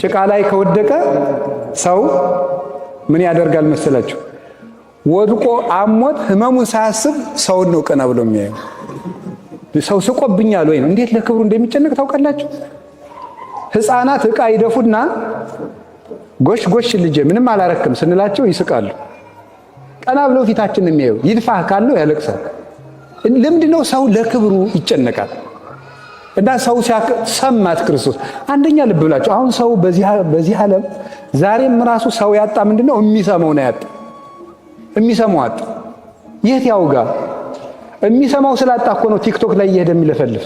ጭቃ ላይ ከወደቀ ሰው ምን ያደርጋል መሰላችሁ? ወድቆ አሞት ህመሙን ሳያስብ ሰውን ነው ቀና ብሎ የሚያየው። ሰው ስቆብኛል ወይ ነው። እንዴት ለክብሩ እንደሚጨነቅ ታውቃላችሁ? ህፃናት ዕቃ ይደፉና ጎሽ ጎሽ ልጄ ምንም አላረክም ስንላቸው ይስቃሉ። ቀና ብሎ ፊታችን የሚያየው ይድፋህ ካለው ያለቅሳል። ለምንድነው ሰው ለክብሩ ይጨነቃል? እና ሰው ሰማት ክርስቶስ። አንደኛ ልብ ብላችሁ አሁን ሰው በዚህ ዓለም ዛሬም ራሱ ሰው ያጣ ምንድነው? የሚሰማው ነው ያጣ። የሚሰማው አጣ። የት ያውጋ? የሚሰማው ስላጣ እኮ ነው ቲክቶክ ላይ እየሄደ የሚለፈልፍ።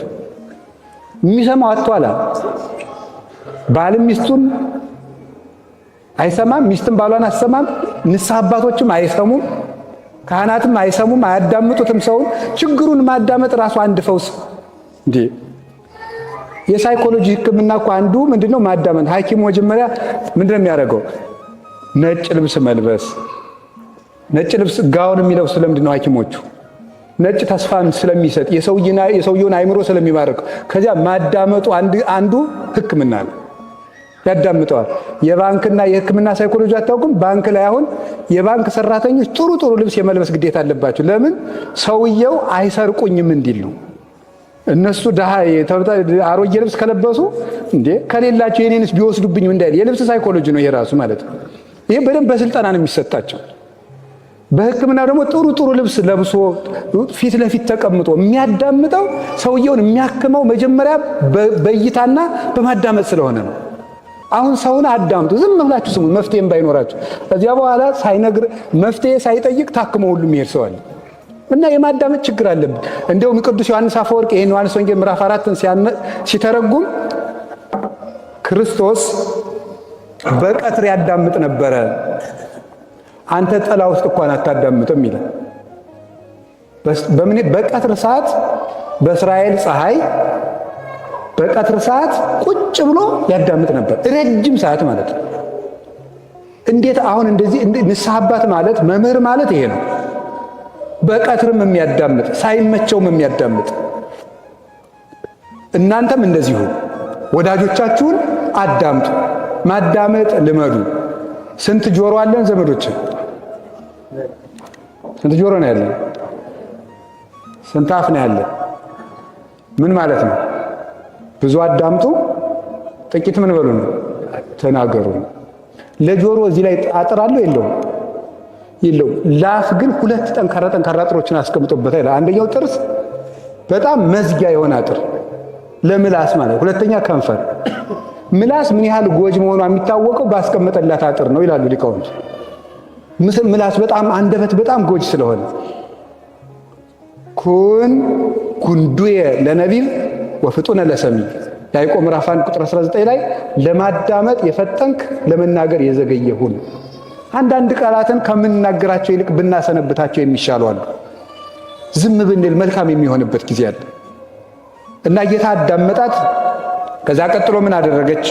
የሚሰማው አጥቷል። ባልም ሚስቱን አይሰማም፣ ሚስትም ባሏን አትሰማም። ንስሐ አባቶችም አይሰሙም፣ ካህናትም አይሰሙም፣ አያዳምጡትም። ሰውን ችግሩን ማዳመጥ ራሱ አንድ ፈውስ እንዴ! የሳይኮሎጂ ሕክምና እኮ አንዱ ምንድነው? ማዳመጥ። ሐኪሙ መጀመሪያ ምንድነው የሚያደርገው? ነጭ ልብስ መልበስ። ነጭ ልብስ ጋውን የሚለብሱ ለምንድነው ሐኪሞቹ? ነጭ ተስፋን ስለሚሰጥ የሰውየውን አይምሮ ስለሚባርክ። ከዚያ ማዳመጡ አንዱ ሕክምና ነው። ያዳምጠዋል። የባንክና የሕክምና ሳይኮሎጂ አታውቁም? ባንክ ላይ አሁን የባንክ ሰራተኞች ጥሩ ጥሩ ልብስ የመልበስ ግዴታ አለባቸው። ለምን? ሰውየው አይሰርቁኝም እንዲል ነው። እነሱ ደሃ አሮጌ ልብስ ከለበሱ እንዴ ከሌላቸው የኔንስ ቢወስዱብኝም እንዳይል የልብስ ሳይኮሎጂ ነው የራሱ ማለት ነው። ይሄ በደንብ በስልጠና ነው የሚሰጣቸው። በሕክምና ደግሞ ጥሩ ጥሩ ልብስ ለብሶ ፊት ለፊት ተቀምጦ የሚያዳምጠው ሰውየውን የሚያክመው መጀመሪያ በእይታና በማዳመጥ ስለሆነ ነው። አሁን ሰውን አዳምጡ፣ ዝም ብላችሁ ስሙ፣ መፍትሄም ባይኖራችሁ። ከዚያ በኋላ ሳይነግር መፍትሄ ሳይጠይቅ ታክሞ ሁሉ የሚሄድ ሰው አለ። እና የማዳመጥ ችግር አለብን። እንደውም ቅዱስ ዮሐንስ አፈወርቅ ይሄን ዮሐንስ ወንጌል ምዕራፍ 4ን ሲተረጉም ክርስቶስ በቀትር ያዳምጥ ነበረ፣ አንተ ጥላ ውስጥ እንኳን አታዳምጥም ይላል። በቀትር ሰዓት በእስራኤል ፀሐይ በቀትር ሰዓት ቁጭ ብሎ ያዳምጥ ነበር፣ ረጅም ሰዓት ማለት ነው። እንዴት አሁን እንደዚህ ንስሐ አባት ማለት መምህር ማለት ይሄ ነው። በቀትርም የሚያዳምጥ ሳይመቸውም የሚያዳምጥ። እናንተም እንደዚሁ ወዳጆቻችሁን አዳምጡ፣ ማዳመጥ ልመዱ። ስንት ጆሮ አለን ዘመዶች? ስንት ጆሮ ነው ያለን? ስንት አፍ ነው ያለን? ምን ማለት ነው? ብዙ አዳምጡ፣ ጥቂት ምን በሉ ነው? ተናገሩ። ለጆሮ እዚህ ላይ አጥር አለው የለውም? የለውም። ለአፍ ግን ሁለት ጠንካራ አጥሮችን አስቀምጦበታል። አንደኛው ጥርስ በጣም መዝጊያ የሆነ አጥር ለምላስ ማለት፣ ሁለተኛ ከንፈር። ምላስ ምን ያህል ጎጅ መሆኗ የሚታወቀው ባስቀመጠላት አጥር ነው ይላሉ ሊቃውንት። ምላስ በጣም አንደበት በጣም ጎጅ ስለሆነ ኩን ጉንዱየ ለነቢብ ወፍጡነ ለሰሚ ያዕቆብ ምዕራፍ 1 ቁጥር 19 ላይ ለማዳመጥ የፈጠንክ ለመናገር የዘገየ ሁን። አንዳንድ ቃላትን ከምንናገራቸው ይልቅ ብናሰነብታቸው የሚሻሉ አሉ። ዝም ብንል መልካም የሚሆንበት ጊዜ አለ እና ጌታ አዳመጣት። ከዛ ቀጥሎ ምን አደረገች?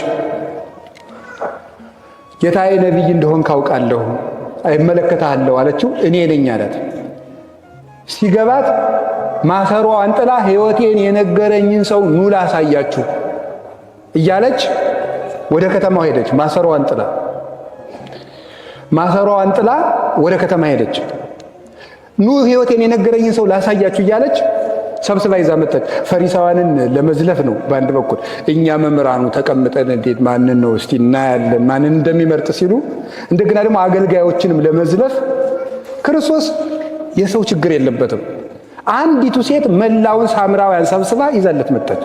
ጌታዬ ነቢይ እንደሆን ካውቃለሁ እመለከታለሁ አለችው። እኔ ነኝ አላት። ሲገባት ማሰሮ አንጥላ ሕይወቴን የነገረኝን ሰው ኑ ላሳያችሁ እያለች ወደ ከተማው ሄደች። ማሰሮ አንጥላ ወደ ከተማ ሄደች። ኑ ሕይወቴን የነገረኝን ሰው ላሳያችሁ እያለች ሰብስባ ይዛ መጣች። ፈሪሳውያንን ለመዝለፍ ነው በአንድ በኩል። እኛ መምህራኑ ተቀምጠን እንዴት ማንን ነው እስቲ እናያለን ማንን እንደሚመርጥ ሲሉ፣ እንደገና ደግሞ አገልጋዮችንም ለመዝለፍ ክርስቶስ የሰው ችግር የለበትም። አንዲቱ ሴት መላውን ሳምራውያን ሰብስባ ይዛለት መጣች።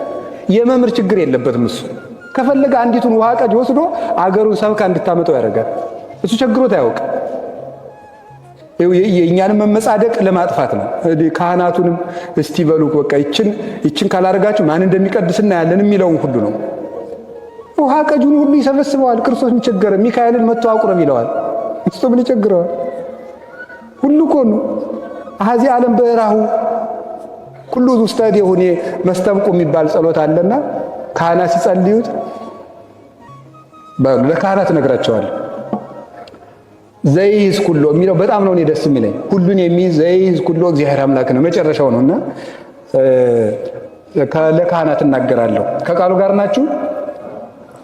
የመምህር ችግር የለበትም እሱ። ከፈለገ አንዲቱን ውሃ ቀጅ ወስዶ አገሩን ሰብካ እንድታመጣው ያደርጋል። እሱ ቸግሮት አያውቅ። የእኛንም መመጻደቅ ለማጥፋት ነው። ካህናቱንም እስቲ በሉ በቃ ይችን ካላደረጋችሁ ማን እንደሚቀድስና ያለን የሚለውን ሁሉ ነው። ውሃ ቀጁን ሁሉ ይሰበስበዋል። ክርስቶስ ምን ቸገረ? ሚካኤልን መጥቶ አቁረብ ይለዋል። እሱ ምን ይቸግረዋል? ሁሉ እኮ ነው። አዚ ዓለም በራሁ ሁሉ ውስጥ የሆነ መስተብቁ የሚባል ጸሎት አለና ካህናት ሲጸልዩት ለካህናት ነግራቸዋል። ዘይዝ ኩሎ የሚለው በጣም ነው እኔ ደስ የሚለኝ። ሁሉን የሚይዝ ዘይዝ ኩሎ እግዚአብሔር አምላክ ነው መጨረሻው ነውና ለካህናት እናገራለሁ። ከቃሉ ጋር ናችሁ?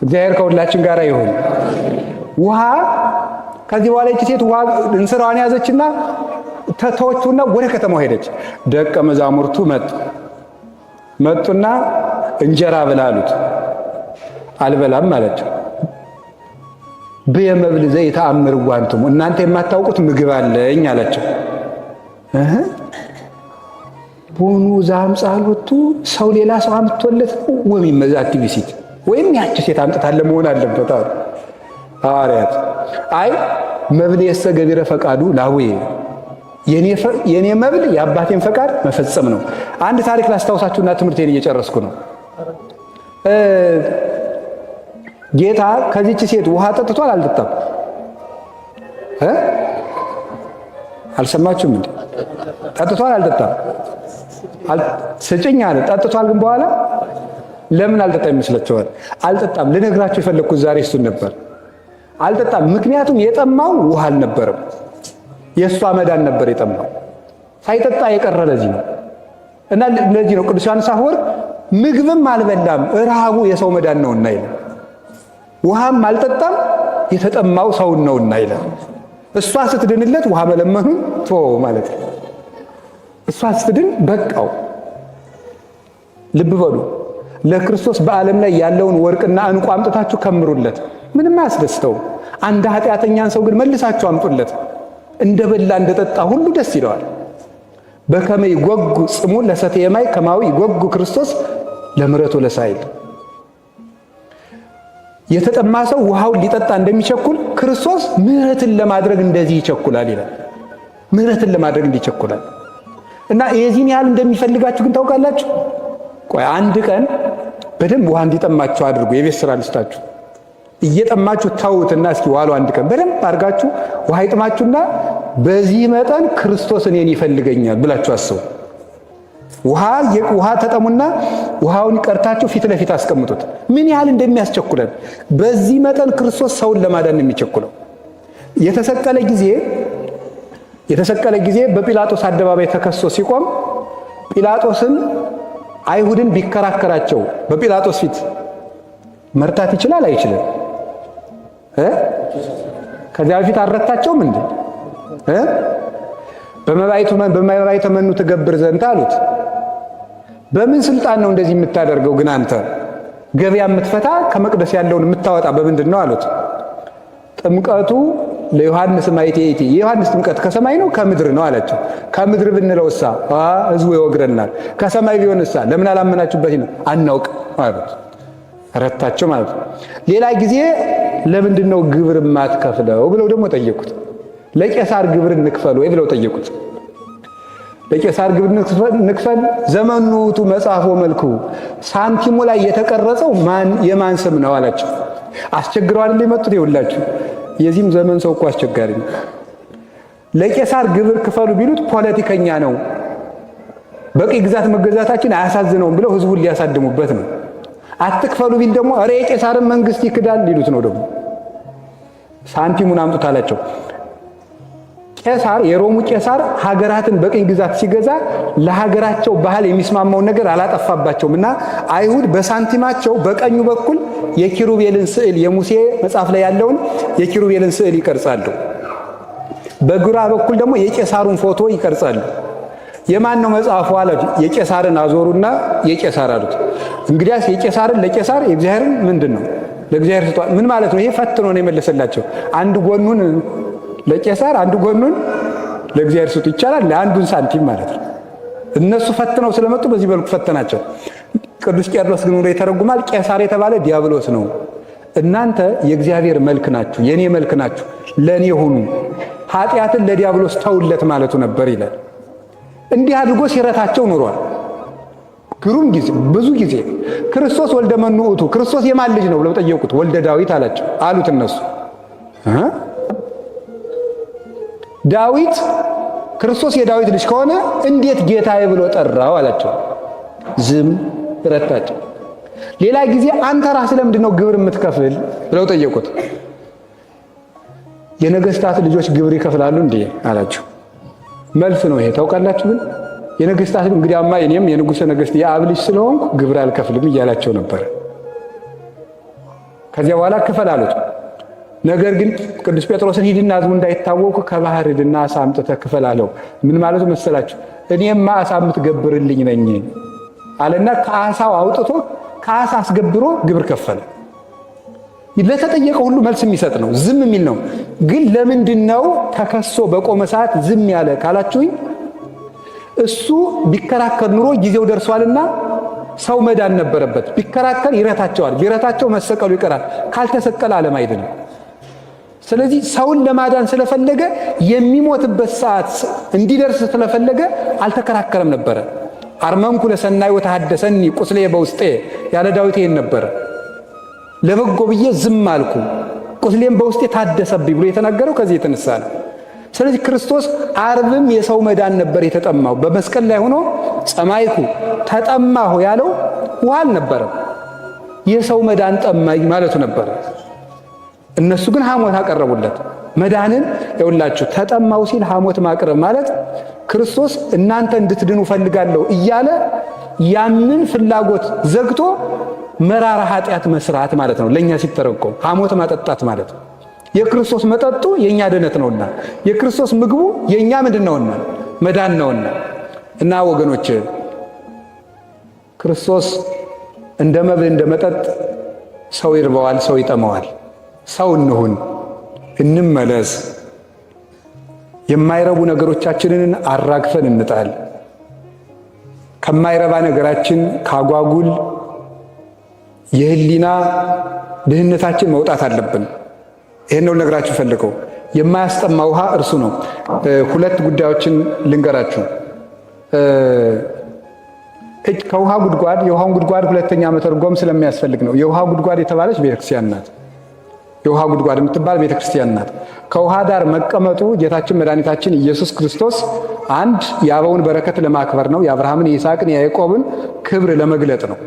እግዚአብሔር ከሁላችን ጋር ይሁን። ውሃ ከዚህ በኋላ ይቺ ሴት ውሃ እንስራዋን ያዘችና ተተወችውና ወደ ከተማው ሄደች። ደቀ መዛሙርቱ መጡና እንጀራ ብላ አሉት። አልበላም አለችው። በየመብል ዘይተአምር ዋንቱም እናንተ የማታውቁት ምግብ አለኝ አላቸው። ቦኑ ዛም ጻሎቱ ሰው ሌላ ሰው አምጥቶለት ወይም መዛት ቢሲት ወይም ያቺ ሴት አምጥታለ መሆን አለበት አሉ ሐዋርያት። አይ መብል የሰገቢረ ፈቃዱ ላዌ የኔ መብል የአባቴን ፈቃድ መፈጸም ነው። አንድ ታሪክ ላስታውሳችሁና ትምህርቴን እየጨረስኩ ነው። ጌታ ከዚህች ሴት ውሃ ጠጥቷል አልጠጣም? አልሰማችሁም እንዴ? ጠጥቷል አልጠጣም? ስጭኝ አለ። ጠጥቷል። ግን በኋላ ለምን አልጠጣም ይመስላችኋል? አልጠጣም። ልነግራችሁ የፈለግኩት ዛሬ እሱን ነበር። አልጠጣም። ምክንያቱም የጠማው ውሃ አልነበረም፣ የእሷ መዳን ነበር የጠማው። ሳይጠጣ የቀረ ለዚህ ነው። እና ለዚህ ነው ቅዱስ ዮሐንስ አፈወርቅ ምግብም አልበላም ረሃቡ የሰው መዳን ነውና ይላል። ውሃም አልጠጣም የተጠማው ሰውን ነውና ይላል። እሷ ስትድንለት ውሃ መለመኑን ተወው ማለት ነው። እሷ ስትድን በቃው። ልብ በሉ። ለክርስቶስ በዓለም ላይ ያለውን ወርቅና ዕንቁ አምጥታችሁ ከምሩለት፣ ምንም አያስደስተውም። አንድ ኃጢአተኛን ሰው ግን መልሳችሁ አምጡለት፣ እንደበላ እንደጠጣ ሁሉ ደስ ይለዋል። በከመ ይጎጉ ጽሙ ለሰትየ ማይ ከማዊ ይጎጉ ክርስቶስ ለምሕረቱ ለሳይል። የተጠማ ሰው ውሃውን ሊጠጣ እንደሚቸኩል ክርስቶስ ምሕረትን ለማድረግ እንደዚህ ይቸኩላል ይላል። ምሕረትን ለማድረግ እንዲቸኩላል እና የዚህን ያህል እንደሚፈልጋችሁ ግን ታውቃላችሁ። ቆይ አንድ ቀን በደንብ ውሃ እንዲጠማችሁ አድርጉ። የቤት ስራ ልስጣችሁ። እየጠማችሁ ታውትና እስኪ ዋሉ አንድ ቀን በደንብ አድርጋችሁ ውሃ ይጥማችሁና በዚህ መጠን ክርስቶስ እኔን ይፈልገኛል ብላችሁ አስቡ። ውሃ ተጠሙና ውሃውን ቀርታችሁ ፊት ለፊት አስቀምጡት። ምን ያህል እንደሚያስቸኩለን። በዚህ መጠን ክርስቶስ ሰውን ለማዳን የሚቸኩለው። የተሰቀለ ጊዜ በጲላጦስ አደባባይ ተከሶ ሲቆም ጲላጦስን አይሁድን ቢከራከራቸው በጲላጦስ ፊት መርታት ይችላል አይችልም? ከዚያ በፊት አልረታቸውም እንዴ? በመባይቱ መኑ ትገብር ዘንድ አሉት። በምን ስልጣን ነው እንደዚህ የምታደርገው? ግን አንተ ገበያ የምትፈታ ከመቅደስ ያለውን የምታወጣ በምንድን ነው አሉት። ጥምቀቱ ለዮሐንስ ማይቴቲ፣ የዮሐንስ ጥምቀት ከሰማይ ነው ከምድር ነው አላቸው። ከምድር ብንለው እሳ ህዝቡ ይወግረናል፣ ከሰማይ ቢሆን እሳ ለምን አላመናችሁበት ነው? አናውቅ ማለት ረታቸው ማለት ነው። ሌላ ጊዜ ለምንድን ነው ግብር ማትከፍለው ብለው ደግሞ ጠየቁት። ለቄሳር ግብር እንክፈል ወይ ብለው ጠየቁት። ለቄሳር ግብር እንክፈል ዘመኑ ውእቱ መጽሐፎ መልኩ፣ ሳንቲሙ ላይ የተቀረጸው የማን ስም ነው አላቸው። አስቸግረው አይደል የመጡት? ይኸውላችሁ የዚህም ዘመን ሰው እኮ አስቸጋሪ ነው። ለቄሳር ግብር ክፈሉ ቢሉት ፖለቲከኛ ነው፣ በቅኝ ግዛት መገዛታችን አያሳዝነውም ብለው ህዝቡን ሊያሳድሙበት ነው። አትክፈሉ ቢል ደግሞ ኧረ የቄሳርን መንግስት ይክዳል ሊሉት ነው። ደግሞ ሳንቲሙን አምጡት አላቸው። ቄሳር የሮሙ ቄሳር ሀገራትን በቅኝ ግዛት ሲገዛ ለሀገራቸው ባህል የሚስማማውን ነገር አላጠፋባቸውም እና አይሁድ በሳንቲማቸው በቀኙ በኩል የኪሩቤልን ስዕል የሙሴ መጽሐፍ ላይ ያለውን የኪሩቤልን ስዕል ይቀርጻሉ። በግራ በኩል ደግሞ የቄሳሩን ፎቶ ይቀርጻሉ። የማን ነው መጽሐፉ አለ። የቄሳርን አዞሩና የቄሳር አሉት። እንግዲያስ የቄሳርን ለቄሳር የእግዚአብሔርን ምንድን ነው ለእግዚአብሔር ስጧል። ምን ማለት ነው? ይሄ ፈትኖ ነው የመለሰላቸው። አንድ ጎኑን ለቄሳር አንድ ጎኑን ለእግዚአብሔር ስጡ ይቻላል? ለአንዱን ሳንቲም ማለት ነው። እነሱ ፈትነው ስለመጡ በዚህ መልኩ ፈተናቸው። ቅዱስ ቄርሎስ ግን ይተረጉማል። ቄሳር የተባለ ዲያብሎስ ነው። እናንተ የእግዚአብሔር መልክ ናችሁ፣ የኔ መልክ ናችሁ፣ ለኔ ሁኑ፣ ኃጢአትን ለዲያብሎስ ተውለት ማለቱ ነበር ይላል። እንዲህ አድርጎ ሲረታቸው ኑሯል። ግሩም ጊዜ ብዙ ጊዜ ክርስቶስ ወልደ መኑ ውእቱ፣ ክርስቶስ የማን ልጅ ነው ብለው ጠየቁት። ወልደ ዳዊት አላቸው አሉት እነሱ። ዳዊት ክርስቶስ የዳዊት ልጅ ከሆነ እንዴት ጌታዬ ብሎ ጠራው አላቸው። ዝም ረታቸው። ሌላ ጊዜ አንተ ራስህ ለምንድን ነው ግብር የምትከፍል ብለው ጠየቁት። የነገስታት ልጆች ግብር ይከፍላሉ እንዴ አላቸው። መልስ ነው ይሄ ታውቃላችሁ። ግን የነገስታት እንግዲያማ እኔም የንጉሠ ነገሥት የአብ ልጅ ስለሆንኩ ግብር አልከፍልም እያላቸው ነበር። ከዚያ በኋላ ክፈል አሉት። ነገር ግን ቅዱስ ጴጥሮስን ሂድና ሕዝቡ እንዳይታወቁ ከባህር ሂድና ዓሣ አምጥተህ ክፈል አለው። ምን ማለቱ መሰላችሁ? እኔማ ዓሣ የምትገብርልኝ ነኝ አለና ከዓሣው አውጥቶ ከዓሣ አስገብሮ ግብር ከፈለ። ለተጠየቀው ሁሉ መልስ የሚሰጥ ነው፣ ዝም የሚል ነው። ግን ለምንድን ነው ተከሶ በቆመ ሰዓት ዝም ያለ ካላችሁኝ፣ እሱ ቢከራከር ኑሮ ጊዜው ደርሷልና ሰው መዳን ነበረበት። ቢከራከር ይረታቸዋል፣ ቢረታቸው መሰቀሉ ይቀራል። ካልተሰቀለ ዓለም አይድንም። ስለዚህ ሰውን ለማዳን ስለፈለገ የሚሞትበት ሰዓት እንዲደርስ ስለፈለገ አልተከራከረም ነበረ። አርመምኩ ለሰናይ ወተሐደሰኒ ቁስሌ በውስጤ ያለ ዳዊት ይሄን ነበረ። ለበጎ ብዬ ዝም አልኩ ቁስሌም በውስጤ ታደሰብኝ ብሎ የተናገረው ከዚህ የተነሳ ነው። ስለዚህ ክርስቶስ ዓርብም የሰው መዳን ነበር የተጠማው። በመስቀል ላይ ሆኖ ጸማይኩ ተጠማሁ ያለው ውሃ አልነበረም፣ የሰው መዳን ጠማኝ ማለቱ ነበረ። እነሱ ግን ሐሞት አቀረቡለት። መዳንን ይውላችሁ ተጠማው ሲል ሐሞት ማቅረብ ማለት ክርስቶስ እናንተ እንድትድኑ ፈልጋለሁ እያለ ያንን ፍላጎት ዘግቶ መራራ ኃጢአት መስራት ማለት ነው። ለኛ ሲተረጎም ሐሞት ማጠጣት ማለት ነው። የክርስቶስ መጠጡ የኛ ድነት ነውና፣ የክርስቶስ ምግቡ የኛ ምንድነውና መዳን ነውና። እና ወገኖች ክርስቶስ እንደ መብል እንደ መጠጥ ሰው ይርበዋል፣ ሰው ይጠመዋል። ሰው እንሁን፣ እንመለስ። የማይረቡ ነገሮቻችንን አራግፈን እንጣል። ከማይረባ ነገራችን ካጓጉል የህሊና ድህነታችን መውጣት አለብን። ይሄን ነው ልነግራችሁ ፈልገው። የማያስጠማ ውሃ እርሱ ነው። ሁለት ጉዳዮችን ልንገራችሁ። ከውሃ ጉድጓድ የውሃውን ጉድጓድ ሁለተኛ መተርጎም ስለሚያስፈልግ ነው። የውሃ ጉድጓድ የተባለች ቤተክርስቲያን ናት። የውሃ ጉድጓድ የምትባል ቤተክርስቲያን ናት። ከውሃ ዳር መቀመጡ ጌታችን መድኃኒታችን ኢየሱስ ክርስቶስ አንድ የአበውን በረከት ለማክበር ነው። የአብርሃምን፣ የይስሐቅን፣ የያዕቆብን ክብር ለመግለጥ ነው።